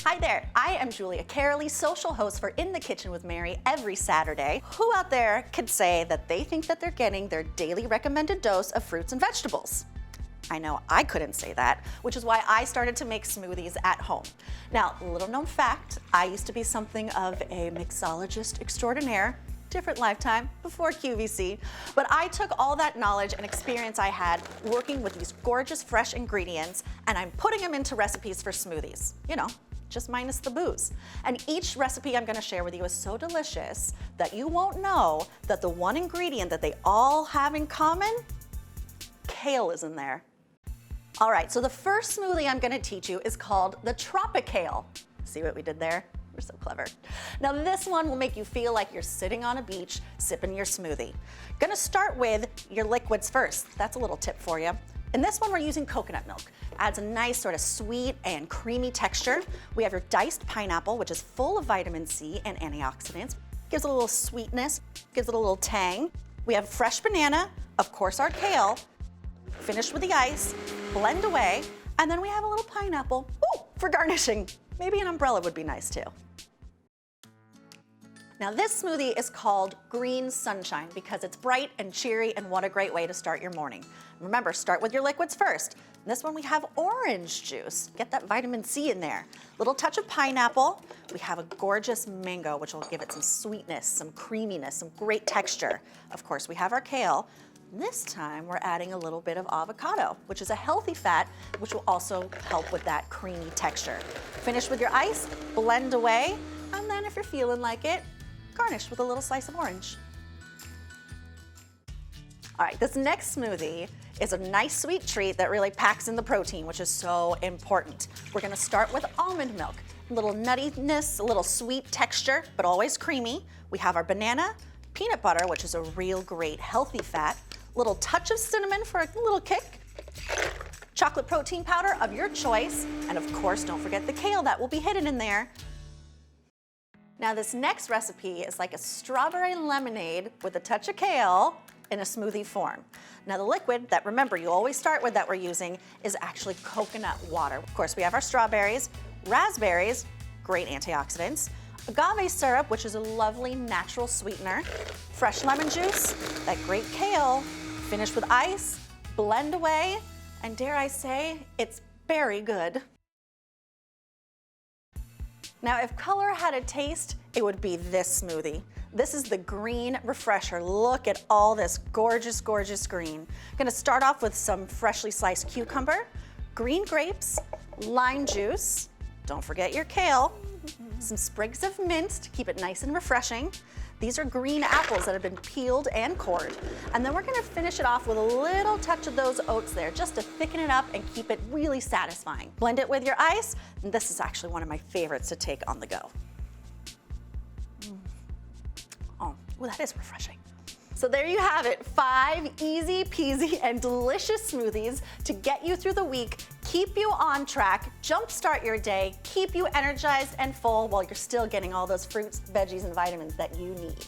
Hi there, I am Julia Carolee, social host for In the Kitchen with Mary every Saturday. Who out there could say that they think that they're getting their daily recommended dose of fruits and vegetables? I know I couldn't say that, which is why I started to make smoothies at home. Now, little known fact, I used to be something of a mixologist extraordinaire, different lifetime, before QVC, but I took all that knowledge and experience I had working with these gorgeous fresh ingredients, and I'm putting them into recipes for smoothies. You know, just minus the booze. And each recipe I'm gonna share with you is so delicious that you won't know that the one ingredient that they all have in common, kale, is in there. All right, so the first smoothie I'm gonna teach you is called the Tropic Ale. See what we did there? We're so clever. Now this one will make you feel like you're sitting on a beach sipping your smoothie. Gonna start with your liquids first. That's a little tip for you. In this one, we're using coconut milk. Adds a nice sort of sweet and creamy texture. We have your diced pineapple, which is full of vitamin C and antioxidants. Gives it a little sweetness, gives it a little tang. We have fresh banana, of course our kale, finished with the ice, blend away, and then we have a little pineapple, ooh, for garnishing. Maybe an umbrella would be nice too. Now this smoothie is called Green Sunshine because it's bright and cheery, and what a great way to start your morning. Remember, start with your liquids first. In this one we have orange juice. Get that vitamin C in there. Little touch of pineapple. We have a gorgeous mango, which will give it some sweetness, some creaminess, some great texture. Of course, we have our kale. This time we're adding a little bit of avocado, which is a healthy fat, which will also help with that creamy texture. Finish with your ice, blend away, and then if you're feeling like it, garnish with a little slice of orange. All right, this next smoothie is a nice sweet treat that really packs in the protein, which is so important. We're gonna start with almond milk. A little nuttiness, a little sweet texture, but always creamy. We have our banana, peanut butter, which is a real great healthy fat, little touch of cinnamon for a little kick, chocolate protein powder of your choice, and of course, don't forget the kale that will be hidden in there. Now this next recipe is like a strawberry lemonade with a touch of kale in a smoothie form. Now the liquid that, remember, you always start with that we're using is actually coconut water. Of course, we have our strawberries, raspberries, great antioxidants, agave syrup, which is a lovely natural sweetener, fresh lemon juice, that great kale, finish with ice, blend away, and dare I say, it's very good. Now, if color had a taste, it would be this smoothie. This is the green refresher. Look at all this gorgeous, gorgeous green. I'm gonna start off with some freshly sliced cucumber, green grapes, lime juice, don't forget your kale, some sprigs of mint to keep it nice and refreshing. These are green apples that have been peeled and cored. And then we're gonna finish it off with a little touch of those oats there, just to thicken it up and keep it really satisfying. Blend it with your ice, and this is actually one of my favorites to take on the go. Oh, well, that is refreshing. So there you have it, 5 easy peasy and delicious smoothies to get you through the week, keep you on track, jumpstart your day, keep you energized and full while you're still getting all those fruits, veggies, and vitamins that you need.